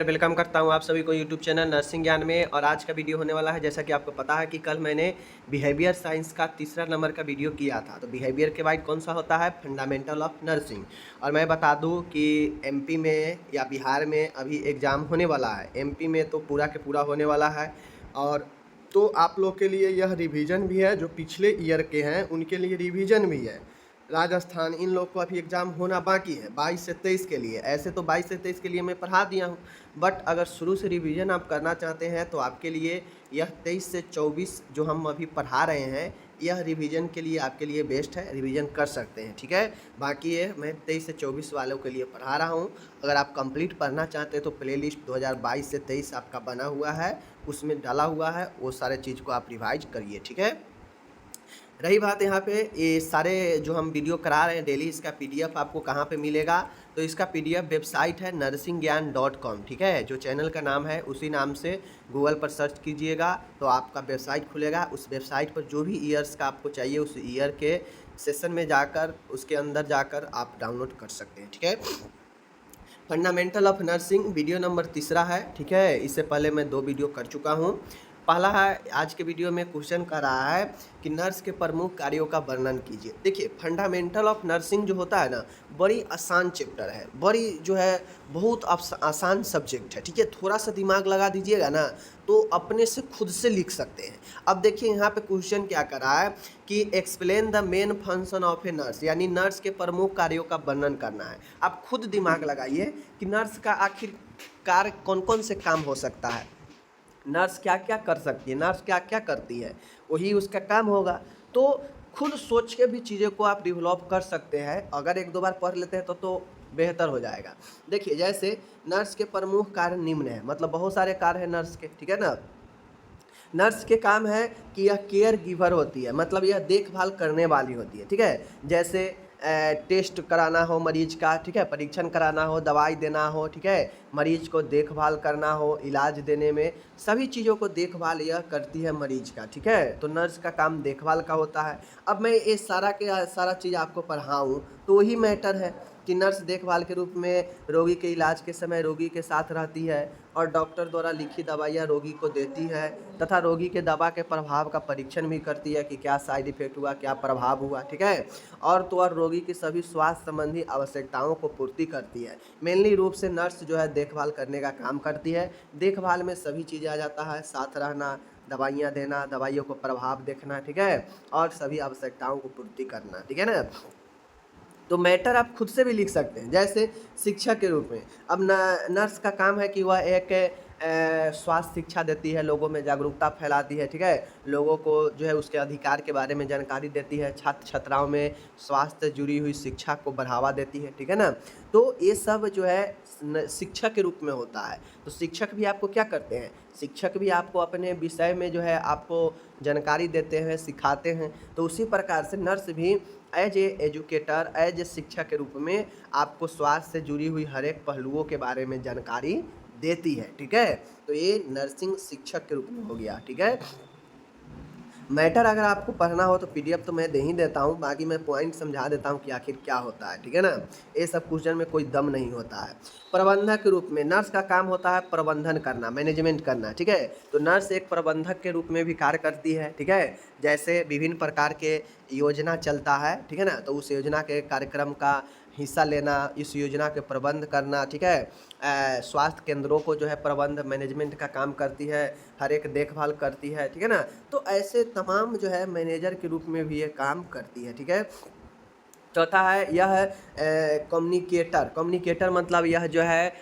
Welcome करता हूं आप सभी को यूट्यूब चैनल नर्सिंग ज्ञान में। और आज का वीडियो होने वाला है, जैसा कि आपको पता है कि कल मैंने बिहेवियर साइंस का तीसरा नंबर का वीडियो किया था। तो बिहेवियर के बाद कौन सा होता है, फंडामेंटल ऑफ नर्सिंग। और मैं बता दूं कि एमपी में या बिहार में अभी एग्ज़ाम होने वाला है। एमपी में तो पूरा के पूरा होने वाला है, और तो आप लोग के लिए यह रिवीजन भी है। जो पिछले ईयर के हैं उनके लिए रिवीजन भी है। राजस्थान इन लोग को अभी एग्ज़ाम होना बाकी है 22 से 23 के लिए। ऐसे तो 22 से 23 के लिए मैं पढ़ा दिया हूँ, बट अगर शुरू से रिवीजन आप करना चाहते हैं तो आपके लिए यह 23 से 24 जो हम अभी पढ़ा रहे हैं, यह रिवीजन के लिए आपके लिए बेस्ट है। रिवीजन कर सकते हैं, ठीक है। बाकी ये मैं 23 से 24 वालों के लिए पढ़ा रहा हूँ। अगर आप कंप्लीट पढ़ना चाहते हैं तो प्लेलिस्ट 2022 से 23 आपका बना हुआ है, उसमें डाला हुआ है। वो सारे चीज़ को आप रिवाइज करिए, ठीक है। रही बात यहाँ पे, ये सारे जो हम वीडियो करा रहे हैं डेली, इसका पीडीएफ आपको कहाँ पे मिलेगा? तो इसका पीडीएफ वेबसाइट है nursingyan.com, ठीक है। जो चैनल का नाम है उसी नाम से गूगल पर सर्च कीजिएगा तो आपका वेबसाइट खुलेगा। उस वेबसाइट पर जो भी ईयर्स का आपको चाहिए उस ईयर के सेशन में जाकर उसके अंदर जाकर आप डाउनलोड कर सकते हैं, ठीक है। Fundamental of nursing video number तीसरा है, ठीक है। इससे पहले मैं 2 वीडियो कर चुका हूँ। पहला है, आज के वीडियो में क्वेश्चन कर रहा है कि नर्स के प्रमुख कार्यों का वर्णन कीजिए। देखिए, फंडामेंटल ऑफ नर्सिंग जो होता है ना, बड़ी आसान चैप्टर है, बड़ी जो है बहुत आसान सब्जेक्ट है, ठीक है। थोड़ा सा दिमाग लगा दीजिएगा ना तो अपने से खुद से लिख सकते हैं। अब देखिए यहाँ पे क्वेश्चन क्या कर रहा है कि explain the main function of a nurse, यानी नर्स के प्रमुख कार्यों का वर्णन करना है। आप खुद दिमाग लगाइए कि नर्स का आखिर कार्य कौन कौन से काम हो सकता है, नर्स क्या क्या कर सकती है, नर्स क्या क्या करती है, वही उसका काम होगा। तो खुद सोच के भी चीज़ों को आप डेवलप कर सकते हैं। अगर 1-2 बार पढ़ लेते हैं तो बेहतर हो जाएगा। देखिए, जैसे नर्स के प्रमुख कार्य निम्न है, मतलब बहुत सारे कार्य हैं नर्स के, ठीक है ना। नर्स के काम है कि यह केयर गिवर होती है, मतलब यह देखभाल करने वाली होती है, ठीक है। जैसे टेस्ट कराना हो मरीज का, ठीक है, परीक्षण कराना हो, दवाई देना हो, ठीक है, मरीज को देखभाल करना हो, इलाज देने में, सभी चीज़ों को देखभाल यह करती है मरीज का, ठीक है। तो नर्स का काम देखभाल का होता है। अब मैं ये सारा चीज़ आपको पढ़ाऊँ तो वही मैटर है कि नर्स देखभाल के रूप में रोगी के इलाज के समय रोगी के साथ रहती है और डॉक्टर द्वारा लिखी दवाइयाँ रोगी को देती है, तथा रोगी के दवा के प्रभाव का परीक्षण भी करती है कि क्या साइड इफेक्ट हुआ, क्या प्रभाव हुआ, ठीक है। और तो और रोगी की सभी स्वास्थ्य संबंधी आवश्यकताओं को पूर्ति करती है। मेनली रूप से नर्स जो है देखभाल करने का काम करती है। देखभाल में सभी चीज़ें आ जाता है, साथ रहना, दवाइयाँ देना, दवाइयों को प्रभाव देखना, ठीक है, और सभी आवश्यकताओं को पूर्ति करना, ठीक है ना। तो मैटर आप खुद से भी लिख सकते हैं। जैसे शिक्षा के रूप में, अब नर्स का काम है कि वह एक स्वास्थ्य शिक्षा देती है, लोगों में जागरूकता फैलाती है, ठीक है, लोगों को जो है उसके अधिकार के बारे में जानकारी देती है, छात्र छात्राओं में स्वास्थ्य से जुड़ी हुई शिक्षा को बढ़ावा देती है, ठीक है ना। तो ये सब जो है शिक्षक के रूप में होता है। तो शिक्षक भी आपको क्या करते हैं, शिक्षक भी आपको अपने विषय में जो है आपको जानकारी देते हैं, सिखाते हैं। तो उसी प्रकार से नर्स भी as a educator, as a शिक्षक के रूप में आपको स्वास्थ्य से जुड़ी हुई हर एक पहलुओं के बारे में जानकारी देती है, ठीक है। तो ये नर्सिंग शिक्षक के रूप में हो गया, ठीक है। मैटर अगर आपको पढ़ना हो तो पीडीएफ तो मैं दे ही देता हूँ, बाकी मैं पॉइंट समझा देता हूँ कि आखिर क्या होता है, ठीक है ना। ये सब क्वेश्चन में कोई दम नहीं होता है। प्रबंधक के रूप में नर्स का काम होता है प्रबंधन करना, मैनेजमेंट करना, ठीक है। तो नर्स एक प्रबंधक के रूप में भी कार्य करती है, ठीक है। जैसे विभिन्न प्रकार के योजना चलता है, ठीक है ना, तो उस योजना के कार्यक्रम का हिस्सा लेना, इस योजना के प्रबंध करना, ठीक है। स्वास्थ्य केंद्रों को जो है प्रबंध मैनेजमेंट का काम करती है, हर एक देखभाल करती है, ठीक है ना। तो ऐसे तमाम जो है मैनेजर के रूप में भी ये काम करती है, ठीक है। चौथा है, यह है कम्युनिकेटर। कम्युनिकेटर मतलब यह जो है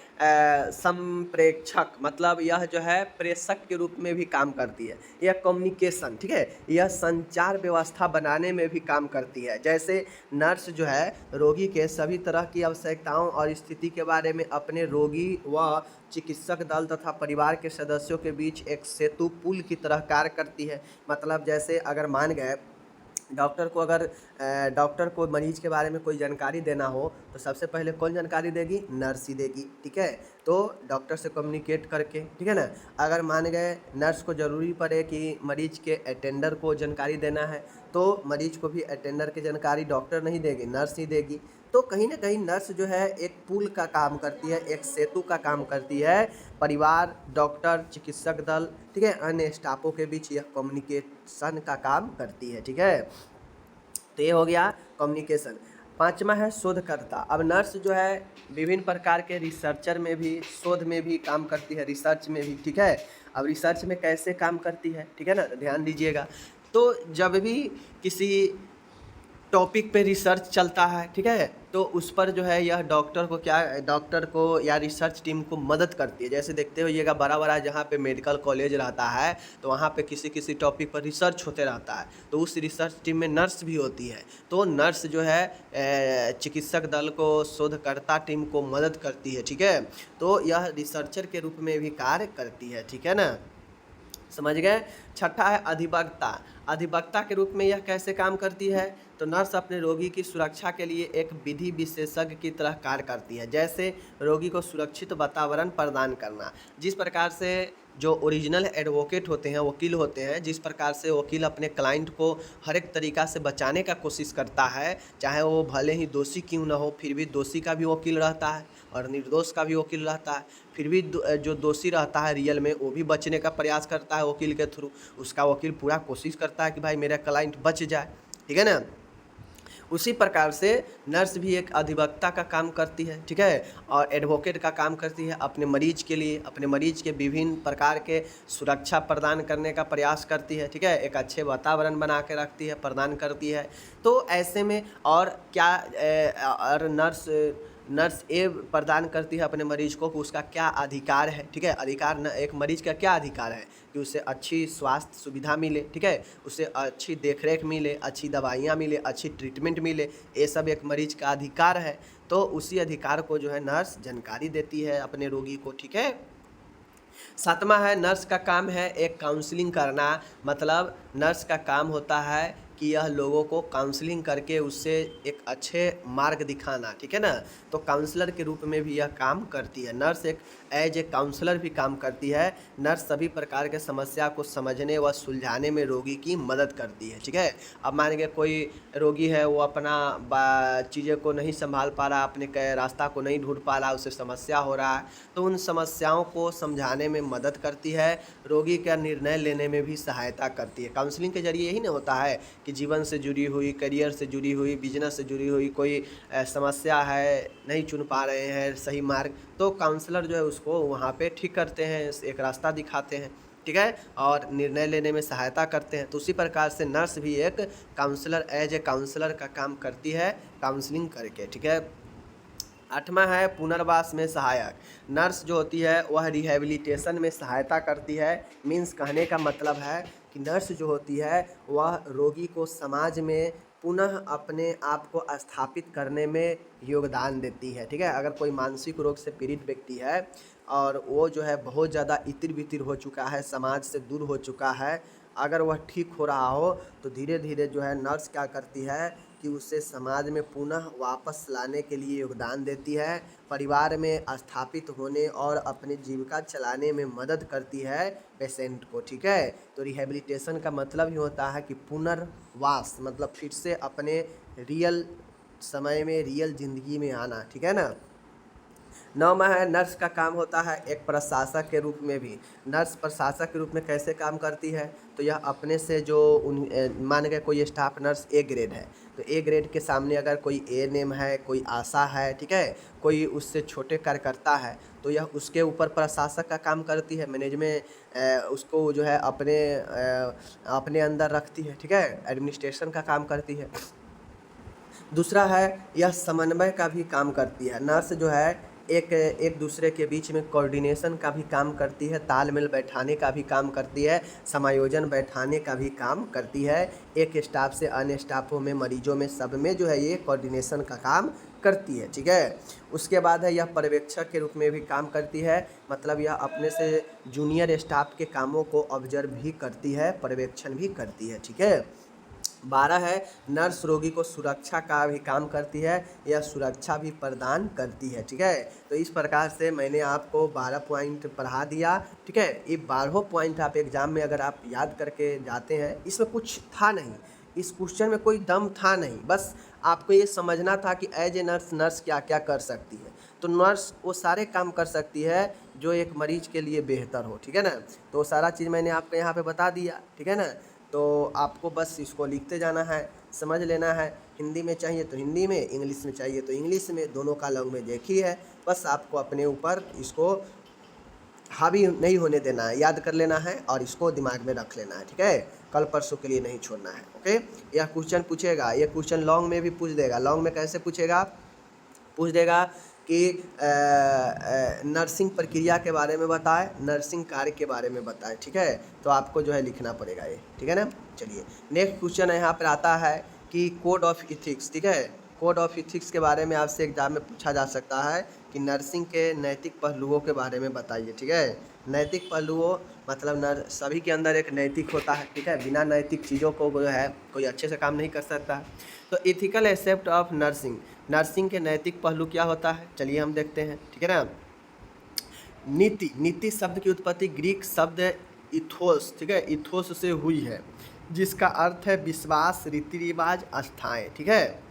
संप्रेक्षक, मतलब यह जो है प्रेषक के रूप में भी काम करती है। यह कम्युनिकेशन, ठीक है, यह संचार व्यवस्था बनाने में भी काम करती है। जैसे नर्स जो है रोगी के सभी तरह की आवश्यकताओं और स्थिति के बारे में अपने रोगी व चिकित्सक दल तथा परिवार के सदस्यों के बीच एक सेतु पुल की तरह कार्य करती है। मतलब जैसे अगर मान गए डॉक्टर को मरीज के बारे में कोई जानकारी देना हो तो सबसे पहले कौन जानकारी देगी, नर्स ही देगी, ठीक है। तो डॉक्टर से कम्युनिकेट करके, ठीक है ना। अगर मान गए नर्स को ज़रूरी पड़े कि मरीज के अटेंडर को जानकारी देना है तो मरीज को भी अटेंडर की जानकारी डॉक्टर नहीं देगी, नर्स ही देगी। तो कहीं ना कहीं नर्स जो है एक पुल का काम करती है, एक सेतु का काम करती है परिवार, डॉक्टर, चिकित्सक दल, ठीक है, अन्य स्टाफों के बीच यह कम्युनिकेशन का काम करती है। ठीक है, तो ये हो गया कम्युनिकेशन। पांचवा है शोधकर्ता। अब नर्स जो है विभिन्न प्रकार के रिसर्चर में भी, शोध में भी काम करती है, रिसर्च में भी। ठीक है, अब रिसर्च में कैसे काम करती है, ठीक है ना, ध्यान दीजिएगा। तो जब भी किसी टॉपिक पे रिसर्च चलता है, ठीक है, तो उस पर जो है यह डॉक्टर को या रिसर्च टीम को मदद करती है। जैसे देखते होइएगा बड़ा बड़ा जहाँ पे मेडिकल कॉलेज रहता है, तो वहाँ पे किसी किसी टॉपिक पर रिसर्च होते रहता है, तो उस रिसर्च टीम में नर्स भी होती है। तो नर्स जो है चिकित्सक दल को, शोधकर्ता टीम को मदद करती है। ठीक है, तो यह रिसर्चर के रूप में भी कार्य करती है। ठीक है ना, समझ गए। छठा है अधिवक्ता। अधिवक्ता के रूप में यह कैसे काम करती है, तो नर्स अपने रोगी की सुरक्षा के लिए एक विधि विशेषज्ञ की तरह कार्य करती है। जैसे रोगी को सुरक्षित वातावरण प्रदान करना। जिस प्रकार से जो ओरिजिनल एडवोकेट होते हैं, वकील होते हैं, जिस प्रकार से वकील अपने क्लाइंट को हर एक तरीक़ा से बचाने का कोशिश करता है, चाहे वो भले ही दोषी क्यों ना हो, फिर भी दोषी का भी वकील रहता है और निर्दोष का भी वकील रहता है। फिर भी जो दोषी रहता है रियल में, वो भी बचने का प्रयास करता है वकील के थ्रू। उसका वकील पूरा कोशिश करता है कि भाई मेरा क्लाइंट बच जाए। ठीक है ना, उसी प्रकार से नर्स भी एक अधिवक्ता का काम करती है। ठीक है, और एडवोकेट का काम करती है, अपने मरीज के लिए, अपने मरीज के विभिन्न प्रकार के सुरक्षा प्रदान करने का प्रयास करती है। ठीक है, एक अच्छे वातावरण बना के रखती है, प्रदान करती है। तो ऐसे में और क्या और नर्स ये प्रदान करती है अपने मरीज को कि उसका क्या अधिकार है। ठीक है, अधिकार एक मरीज का क्या अधिकार है कि उसे अच्छी स्वास्थ्य सुविधा मिले, ठीक है, उसे अच्छी देखरेख मिले, अच्छी दवाइयाँ मिले, अच्छी ट्रीटमेंट मिले, ये सब एक मरीज का अधिकार है। तो उसी अधिकार को जो है नर्स जानकारी देती है अपने रोगी को। ठीक है, सातवां है नर्स का काम है एक काउंसलिंग करना। मतलब नर्स का काम होता है कि यह लोगों को काउंसलिंग करके उससे एक अच्छे मार्ग दिखाना। ठीक है ना, तो काउंसलर के रूप में भी यह काम करती है। नर्स एक एज ए काउंसलर भी काम करती है। नर्स सभी प्रकार के समस्या को समझने व सुलझाने में रोगी की मदद करती है। ठीक है, अब मान के कोई रोगी है, वो अपना चीज़ें को नहीं संभाल पा रहा, अपने रास्ता को नहीं ढूंढ पा रहा, उसे समस्या हो रहा है, तो उन समस्याओं को समझाने में मदद करती है, रोगी का निर्णय लेने में भी सहायता करती है। काउंसलिंग के जरिए यही ना होता है कि जीवन से जुड़ी हुई, करियर से जुड़ी हुई, बिजनेस से जुड़ी हुई कोई समस्या है, नहीं चुन पा रहे हैं सही मार्ग, तो काउंसलर जो है उसको वहाँ पे ठीक करते हैं, एक रास्ता दिखाते हैं। ठीक है, और निर्णय लेने में सहायता करते हैं। तो उसी प्रकार से नर्स भी एक काउंसलर, एज ए काउंसलर का काम करती है, काउंसलिंग करके। ठीक है, आठवां है पुनर्वास में सहायक। नर्स जो होती है वह रिहेबिलिटेशन में सहायता करती है। मीन्स कहने का मतलब है कि नर्स जो होती है वह रोगी को समाज में पुनः अपने आप को स्थापित करने में योगदान देती है। ठीक है, अगर कोई मानसिक रोग से पीड़ित व्यक्ति है और वो जो है बहुत ज़्यादा इतिर बितिर हो चुका है, समाज से दूर हो चुका है, अगर वह ठीक हो रहा हो तो धीरे धीरे जो है नर्स क्या करती है कि उसे समाज में पुनः वापस लाने के लिए योगदान देती है, परिवार में स्थापित होने और अपनी जीविका चलाने में मदद करती है पेशेंट को। ठीक है, तो रिहेबिलिटेशन का मतलब ही होता है कि पुनर्वास, मतलब फिर से अपने रियल समय में, रियल ज़िंदगी में आना। ठीक है ना। नौवां है नर्स का काम होता है एक प्रशासक के रूप में भी। नर्स प्रशासक के रूप में कैसे काम करती है, तो यह अपने से जो मान के कोई स्टाफ नर्स ए ग्रेड है, तो ए ग्रेड के सामने अगर कोई एएनएम है, कोई आशा है, ठीक है, कोई उससे छोटे कार्यकर्ता है, तो यह उसके ऊपर प्रशासक का काम करती है। मैनेजमेंट उसको जो है अपने अंदर रखती है। ठीक है, एडमिनिस्ट्रेशन का काम करती है। दूसरा है यह समन्वय का भी काम करती है। नर्स जो है एक दूसरे के बीच में कोऑर्डिनेशन का भी काम करती है, तालमेल बैठाने का भी काम करती है, समायोजन बैठाने का भी काम करती है। एक स्टाफ से अन्य स्टाफों में, मरीजों में, सब में जो है ये कोऑर्डिनेशन का काम करती है। ठीक है, उसके बाद है यह पर्यवेक्षक के रूप में भी काम करती है। मतलब यह अपने से जूनियर स्टाफ के कामों को ऑब्जर्व भी करती है, पर्यवेक्षण भी करती है। ठीक है, 12 है नर्स रोगी को सुरक्षा का भी काम करती है, यह सुरक्षा भी प्रदान करती है। ठीक है, तो इस प्रकार से मैंने आपको 12 पॉइंट पढ़ा दिया। ठीक है, ये 12 पॉइंट आप एग्ज़ाम में अगर आप याद करके जाते हैं, इसमें कुछ था नहीं, इस क्वेश्चन में कोई दम था नहीं, बस आपको ये समझना था कि एज ए नर्स नर्स क्या क्या कर सकती है। तो नर्स वो सारे काम कर सकती है जो एक मरीज के लिए बेहतर हो, ठीक है ना। तो सारा चीज़ मैंने आपको यहाँ पे बता दिया, ठीक है ना। तो आपको बस इसको लिखते जाना है, समझ लेना है। हिंदी में चाहिए तो हिंदी में, इंग्लिश में चाहिए तो इंग्लिश में, दोनों का लैंग्वेज एक ही है। बस आपको अपने ऊपर इसको हावी नहीं होने देना है, याद कर लेना है और इसको दिमाग में रख लेना है, ठीक है। कल परसों के लिए नहीं छोड़ना है, ओके। यह क्वेश्चन पूछेगा, ये क्वेश्चन लॉन्ग में भी पूछ देगा। लॉन्ग में कैसे पूछेगा? पूछ देगा कि नर्सिंग प्रक्रिया के बारे में बताए, नर्सिंग कार्य के बारे में बताए, ठीक है। तो आपको जो है लिखना पड़ेगा ये, ठीक है ना। चलिए नेक्स्ट क्वेश्चन यहाँ पर आता है कि कोड ऑफ इथिक्स, ठीक है। कोड ऑफ इथिक्स के बारे में आपसे एग्जाम में पूछा जा सकता है कि नर्सिंग के नैतिक पहलुओं के बारे में बताइए, ठीक है। नैतिक पहलुओं मतलब सभी के अंदर एक नैतिक होता है, ठीक है। बिना नैतिक चीज़ों को जो है कोई अच्छे से काम नहीं कर सकता। तो ethical aspect of nursing, nursing के नैतिक पहलू क्या होता है, चलिए हम देखते हैं, ठीक है ना। नीति, नीति शब्द की उत्पत्ति ग्रीक शब्द इथोस, ठीक है, इथोस से हुई है, जिसका अर्थ है विश्वास, रीति रिवाज, आस्थाएं, ठीक है।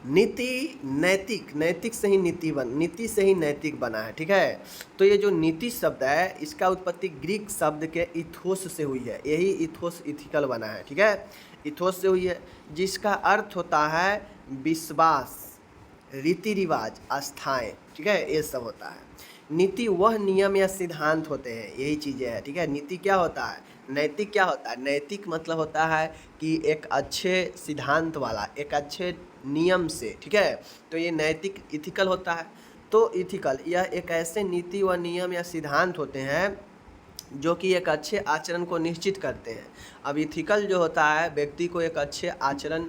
नीति नैतिक, नैतिक से ही नीति से ही नैतिक बना है, ठीक है। तो ये जो नीति शब्द है इसका उत्पत्ति ग्रीक शब्द के इथोस से हुई है, यही इथोस इथिकल बना है, ठीक है। इथोस से हुई है, जिसका अर्थ होता है विश्वास, रीति रिवाज, आस्थाएं, ठीक है, ये सब होता है। नीति वह नियम या सिद्धांत होते हैं, यही चीज़ें हैं, ठीक है। नीति क्या होता है, नैतिक क्या होता है? नैतिक मतलब होता है कि एक अच्छे सिद्धांत वाला, एक अच्छे नियम से, ठीक है। तो ये नैतिक इथिकल होता है। तो इथिकल यह एक ऐसे नीति व नियम या सिद्धांत होते हैं जो कि एक अच्छे आचरण को निश्चित करते हैं। अब इथिकल जो होता है व्यक्ति को एक अच्छे आचरण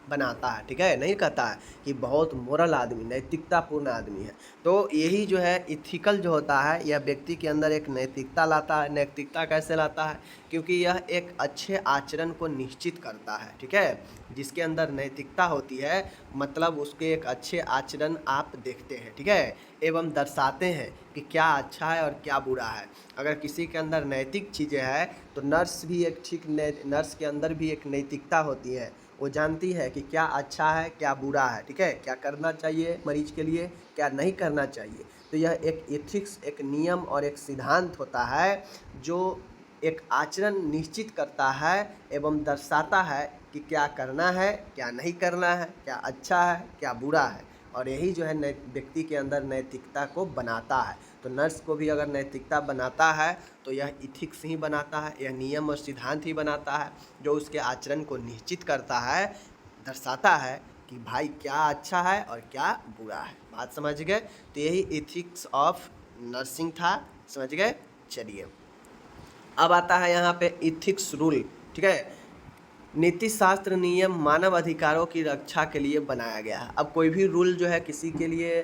बनाता है, ठीक है, नहीं कहता है कि बहुत मोरल आदमी, नैतिकतापूर्ण आदमी है। तो यही जो है इथिकल जो होता है यह व्यक्ति के अंदर एक नैतिकता लाता है। नैतिकता कैसे लाता है? क्योंकि यह एक अच्छे आचरण को निश्चित करता है, ठीक है। जिसके अंदर नैतिकता होती है मतलब उसके एक अच्छे आचरण आप देखते हैं, ठीक है, एवं दर्शाते हैं कि क्या अच्छा है और क्या बुरा है। अगर किसी के अंदर नैतिक चीज़ें हैं तो नर्स भी एक ठीक नर्स के अंदर भी एक नैतिकता होती है। वो जानती है कि क्या अच्छा है क्या बुरा है, ठीक है, क्या करना चाहिए मरीज के लिए, क्या नहीं करना चाहिए। तो यह एक एथिक्स, एक नियम और एक सिद्धांत होता है जो एक आचरण निश्चित करता है एवं दर्शाता है कि क्या करना है क्या नहीं करना है, क्या अच्छा है क्या बुरा है। और यही जो है व्यक्ति के अंदर नैतिकता को बनाता है। तो नर्स को भी अगर नैतिकता बनाता है तो यह इथिक्स ही बनाता है, यह नियम और सिद्धांत ही बनाता है जो उसके आचरण को निश्चित करता है, दर्शाता है कि भाई क्या अच्छा है और क्या बुरा है। बात समझ गए? तो यही इथिक्स ऑफ नर्सिंग था, समझ गए। चलिए अब आता है यहाँ पे इथिक्स रूल, ठीक है। नीति शास्त्र नियम मानव अधिकारों की रक्षा के लिए बनाया गया है। अब कोई भी रूल जो है किसी के लिए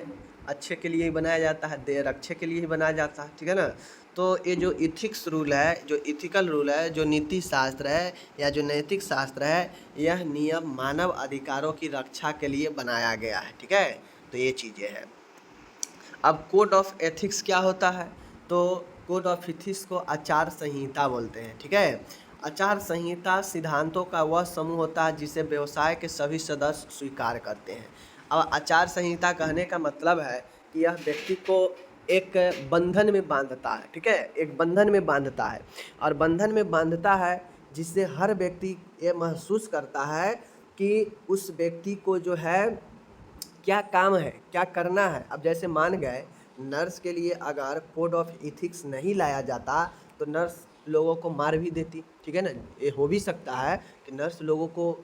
अच्छे के लिए ही बनाया जाता है, रक्षे के लिए ही बनाया जाता है, ठीक है ना। तो ये जो इथिक्स रूल है, जो इथिकल रूल है, जो नीति शास्त्र है या जो नैतिक शास्त्र है, यह नियम मानव अधिकारों की रक्षा के लिए बनाया गया है, ठीक है। तो ये चीज़ें हैं। अब कोड ऑफ एथिक्स क्या होता है? तो कोड ऑफ एथिक्स को आचार संहिता बोलते हैं, ठीक है। आचार संहिता सिद्धांतों का वह समूह होता है जिसे व्यवसाय के सभी सदस्य स्वीकार करते हैं। अब आचार संहिता कहने का मतलब है कि यह व्यक्ति को एक बंधन में बांधता है, ठीक है, एक बंधन में बांधता है। और बंधन में बांधता है जिससे हर व्यक्ति ये महसूस करता है कि उस व्यक्ति को जो है क्या काम है, क्या करना है। अब जैसे मान गए नर्स के लिए अगर कोड ऑफ इथिक्स नहीं लाया जाता तो नर्स लोगों को मार भी देती, ठीक है ना। ये हो भी सकता है कि नर्स लोगों को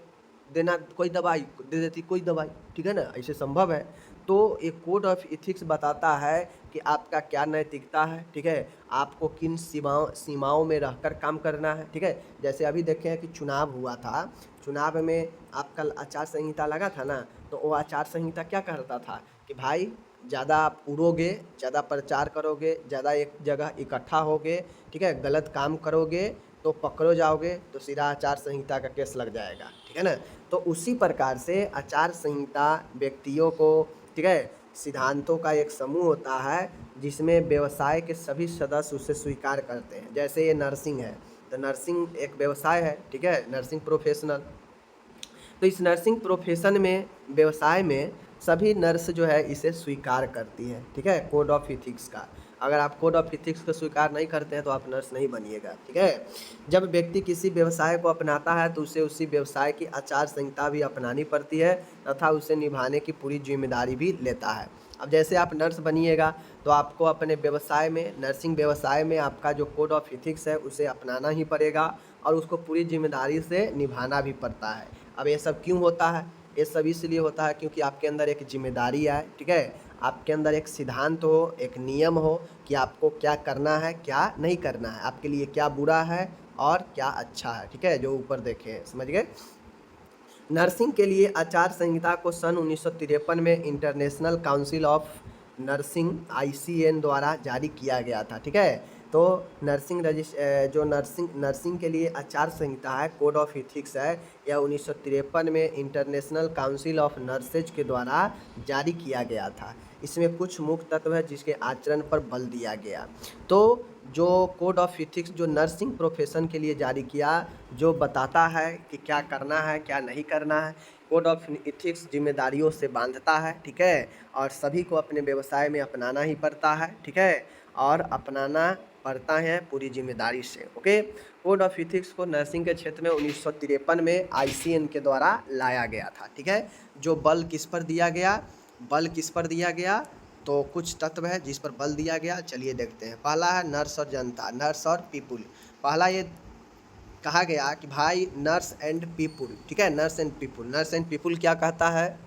देना कोई दवाई दे देती, कोई दवाई, ठीक है ना, ऐसे संभव है। तो एक कोड ऑफ इथिक्स बताता है कि आपका क्या नैतिकता है, ठीक है, आपको किन सीमाओं में रहकर काम करना है, ठीक है। जैसे अभी देखें कि चुनाव हुआ था, चुनाव में आपका आचार संहिता लगा था ना, तो वो आचार संहिता क्या कहता था कि भाई ज़्यादा आप उड़ोगे, ज़्यादा प्रचार करोगे, ज़्यादा एक जगह इकट्ठा होगे, ठीक है, गलत काम करोगे तो पकड़ो जाओगे तो सीधा आचार संहिता का केस लग जाएगा, ठीक है ना। तो उसी प्रकार से आचार संहिता व्यक्तियों को, ठीक है, सिद्धांतों का एक समूह होता है जिसमें व्यवसाय के सभी सदस्य उसे स्वीकार करते हैं। जैसे ये नर्सिंग है, तो नर्सिंग एक व्यवसाय है, ठीक है, नर्सिंग प्रोफेशनल। तो इस नर्सिंग प्रोफेशन में, व्यवसाय में सभी नर्स जो है इसे स्वीकार करती है, ठीक है, कोड ऑफ इथिक्स का। अगर आप कोड ऑफ इथिक्स को स्वीकार नहीं करते हैं तो आप नर्स नहीं बनिएगा, ठीक है। जब व्यक्ति किसी व्यवसाय को अपनाता है तो उसे उसी व्यवसाय की आचार संहिता भी अपनानी पड़ती है तथा उसे निभाने की पूरी जिम्मेदारी भी लेता है। अब जैसे आप नर्स बनिएगा तो आपको अपने व्यवसाय में, नर्सिंग व्यवसाय में आपका जो कोड ऑफ इथिक्स है उसे अपनाना ही पड़ेगा और उसको पूरी जिम्मेदारी से निभाना भी पड़ता है। अब ये सब क्यों होता है? ये सब इसलिए होता है क्योंकि आपके अंदर एक जिम्मेदारी आए, ठीक है, आपके अंदर एक सिद्धांत हो, एक नियम हो कि आपको क्या करना है, क्या नहीं करना है, आपके लिए क्या बुरा है और क्या अच्छा है, ठीक है, जो ऊपर देखे, समझ गए। नर्सिंग के लिए आचार संहिता को सन 1953 में international council of nursing ICN द्वारा जारी किया गया था, ठीक है। तो जो नर्सिंग के लिए आचार संहिता है, कोड ऑफ इथिक्स है, यह 1953 में इंटरनेशनल काउंसिल ऑफ नर्सेज के द्वारा जारी किया गया था। इसमें कुछ मुख्य तत्व है जिसके आचरण पर बल दिया गया। तो जो कोड ऑफ इथिक्स जो नर्सिंग प्रोफेशन के लिए जारी किया, जो बताता है कि क्या करना है, क्या नहीं करना है। कोड ऑफ इथिक्स जिम्मेदारियों से बांधता है, ठीक है, और सभी को अपने व्यवसाय में अपनाना ही पड़ता है, ठीक है, और अपनाना पड़ता है पूरी जिम्मेदारी से। ओके, कोड ऑफ इथिक्स को नर्सिंग के क्षेत्र में 1953 में ICN के द्वारा लाया गया था, ठीक है। जो बल किस पर दिया गया? बल किस पर दिया गया? तो कुछ तत्व है जिस पर बल दिया गया, चलिए देखते हैं। पहला है नर्स और जनता, नर्स और पीपुल। पहला ये कहा गया कि भाई नर्स एंड पीपुल, ठीक है, nurse and people. Nurse and people क्या कहता है?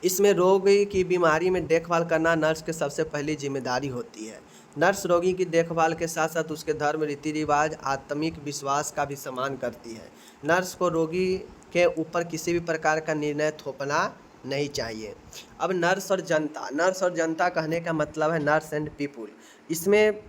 इसमें रोगी की बीमारी में देखभाल करना नर्स की सबसे पहली जिम्मेदारी होती है। नर्स रोगी की देखभाल के साथ साथ उसके धर्म, रीति रिवाज, आत्मिक विश्वास का भी सम्मान करती है। नर्स को रोगी के ऊपर किसी भी प्रकार का निर्णय थोपना नहीं चाहिए। अब नर्स और जनता, नर्स और जनता कहने का मतलब है नर्स एंड पीपुल। इसमें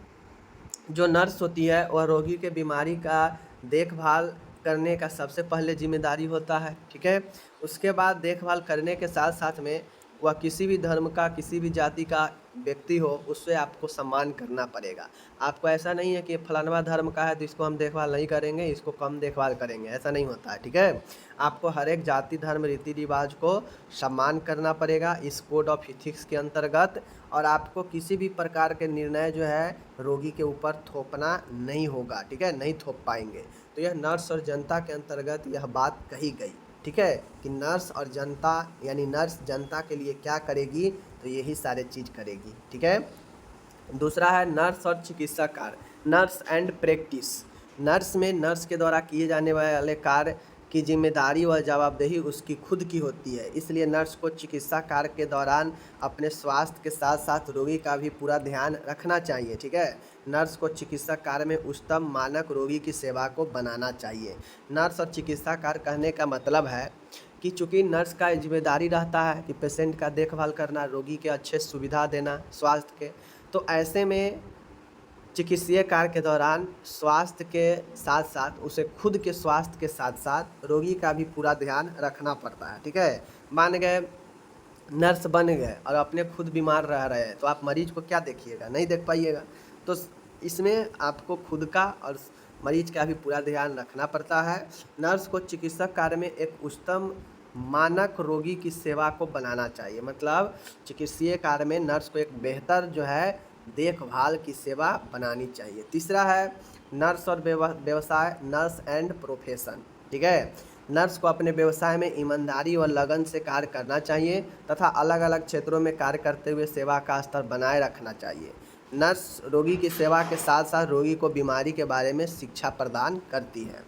जो नर्स होती है वह रोगी के बीमारी का देखभाल करने का सबसे पहले जिम्मेदारी होता है, ठीक है। उसके बाद देखभाल करने के साथ साथ में वह किसी भी धर्म का, किसी भी जाति का व्यक्ति हो, उससे आपको सम्मान करना पड़ेगा। आपको ऐसा नहीं है कि फलाना धर्म का है तो इसको हम देखभाल नहीं करेंगे, इसको कम देखभाल करेंगे, ऐसा नहीं होता है, ठीक है। आपको हर एक जाति, धर्म, रीति रिवाज को सम्मान करना पड़ेगा इस कोड ऑफ इथिक्स के अंतर्गत। और आपको किसी भी प्रकार के निर्णय जो है रोगी के ऊपर थोपना नहीं होगा, ठीक है, नहीं थोप पाएंगे। तो यह नर्स और जनता के अंतर्गत यह बात कही गई, ठीक है, कि नर्स और जनता, यानी नर्स जनता के लिए क्या करेगी? तो यही सारे चीज़ करेगी, ठीक है। दूसरा है नर्स और चिकित्सा कार्य, नर्स एंड प्रैक्टिस। नर्स में नर्स के द्वारा किए जाने वाले कार्य की जिम्मेदारी व जवाबदेही उसकी खुद की होती है। इसलिए नर्स को चिकित्सा कार्य के दौरान अपने स्वास्थ्य के साथ साथ रोगी का भी पूरा ध्यान रखना चाहिए, ठीक है। नर्स को चिकित्सा कार्य में उच्चतम मानक रोगी की सेवा को बनाना चाहिए। नर्स और चिकित्सा कार्य कहने का मतलब है कि चूँकि नर्स का जिम्मेदारी रहता है कि पेशेंट का देखभाल करना, रोगी के अच्छे सुविधा देना स्वास्थ्य के, तो ऐसे में चिकित्सीय कार्य के दौरान स्वास्थ्य के साथ साथ उसे खुद के स्वास्थ्य के साथ साथ रोगी का भी पूरा ध्यान रखना पड़ता है, ठीक है। मान गए नर्स बन गए और अपने खुद बीमार रह रहे हैं तो आप मरीज को क्या देखिएगा? नहीं देख पाइएगा। तो इसमें आपको खुद का और मरीज का भी पूरा ध्यान रखना पड़ता है। नर्स को चिकित्सक कार्य में एक उच्चतम मानक रोगी की सेवा को बनाना चाहिए। मतलब चिकित्सीय कार्य में नर्स को एक बेहतर जो है देखभाल की सेवा बनानी चाहिए। तीसरा है नर्स और व्यवसाय, नर्स एंड प्रोफेशन, ठीक है। नर्स को अपने व्यवसाय में ईमानदारी और लगन से कार्य करना चाहिए तथा अलग अलग क्षेत्रों में कार्य करते हुए सेवा का स्तर बनाए रखना चाहिए। नर्स रोगी की सेवा के साथ साथ रोगी को बीमारी के बारे में शिक्षा प्रदान करती है।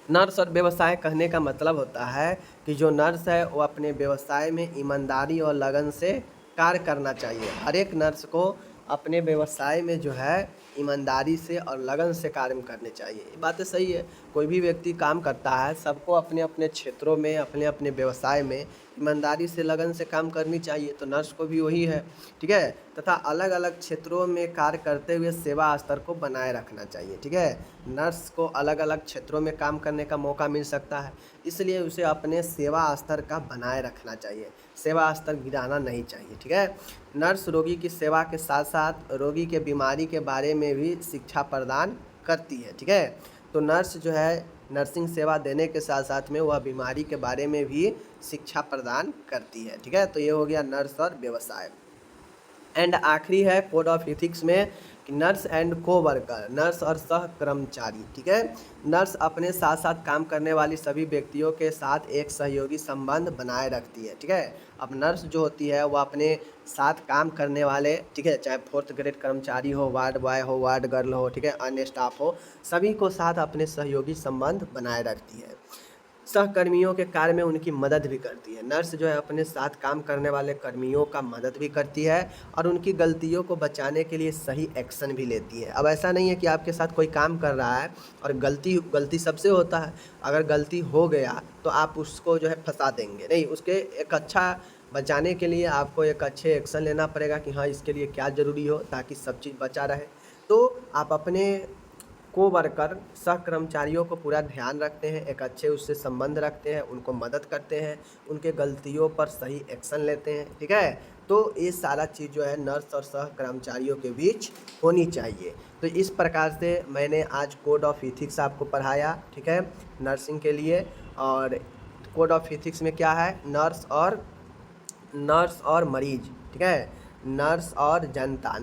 नर्स और व्यवसाय कहने का मतलब होता है कि जो नर्स है वो अपने व्यवसाय में ईमानदारी और लगन से कार्य करना चाहिए। हर एक नर्स को अपने व्यवसाय में जो है ईमानदारी से और लगन से कार्य करने चाहिए। ये बात तो सही है, कोई भी व्यक्ति काम करता है, सबको अपने अपने क्षेत्रों में, अपने अपने व्यवसाय में ईमानदारी से, लगन से काम करनी चाहिए। तो नर्स को भी वही है, ठीक है। तथा अलग अलग क्षेत्रों में कार्य करते हुए सेवा स्तर को बनाए रखना चाहिए, ठीक है। नर्स को अलग अलग क्षेत्रों में काम करने का मौका मिल सकता है, इसलिए उसे अपने सेवा स्तर का बनाए रखना चाहिए, सेवा स्तर गिराना नहीं चाहिए, ठीक है। नर्स रोगी की सेवा के साथ साथ रोगी के बीमारी के बारे में भी शिक्षा प्रदान करती है। ठीक है, तो नर्स जो है नर्सिंग सेवा देने के साथ साथ में वह बीमारी के बारे में भी शिक्षा प्रदान करती है। ठीक है, तो ये हो गया नर्स और व्यवसाय। एंड आखिरी है कोड ऑफ इथिक्स में कि नर्स एंड को वर्कर, नर्स और सह कर्मचारी। ठीक है, नर्स अपने साथ साथ काम करने वाली सभी व्यक्तियों के साथ एक सहयोगी संबंध बनाए रखती है। ठीक है, अब नर्स जो होती है वह अपने साथ काम करने वाले, ठीक है, चाहे 4th ग्रेड कर्मचारी हो, वार्ड बॉय हो, वार्ड गर्ल हो, ठीक है, अन्य स्टाफ हो, सभी को साथ अपने सहयोगी संबंध बनाए रखती है। सहकर्मियों के कार्य में उनकी मदद भी करती है। नर्स जो है अपने साथ काम करने वाले कर्मियों का मदद भी करती है और उनकी गलतियों को बचाने के लिए सही एक्शन भी लेती है। अब ऐसा नहीं है कि आपके साथ कोई काम कर रहा है और गलती सबसे होता है, अगर गलती हो गया तो आप उसको जो है फंसा देंगे नहीं, उसके एक अच्छा बचाने के लिए आपको एक अच्छे एक्शन लेना पड़ेगा कि हाँ इसके लिए क्या ज़रूरी हो ताकि सब चीज़ बचा रहे। तो आप अपने को वर्कर सह कर्मचारियों को पूरा ध्यान रखते हैं, एक अच्छे उससे संबंध रखते हैं, उनको मदद करते हैं, उनके गलतियों पर सही एक्शन लेते हैं। ठीक है, तो ये सारा चीज़ जो है नर्स और सह कर्मचारियों के बीच होनी चाहिए। तो इस प्रकार से मैंने आज कोड ऑफ इथिक्स आपको पढ़ाया। ठीक है, नर्सिंग के लिए। और कोड ऑफ इथिक्स में क्या है, नर्स और मरीज, ठीक है, नर्स और जनता,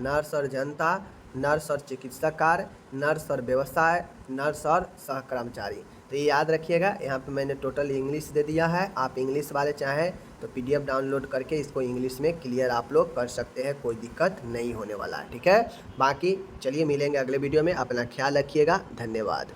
नर्स और चिकित्सकार, नर्स और व्यवसाय, नर्स और सहकर्मचारी। तो ये याद रखिएगा। यहाँ पे मैंने टोटल इंग्लिश दे दिया है, आप इंग्लिश वाले चाहें तो PDF डाउनलोड करके इसको इंग्लिश में क्लियर आप लोग कर सकते हैं, कोई दिक्कत नहीं होने वाला है। ठीक है, बाकी चलिए मिलेंगे अगले वीडियो में, अपना ख्याल रखिएगा, धन्यवाद।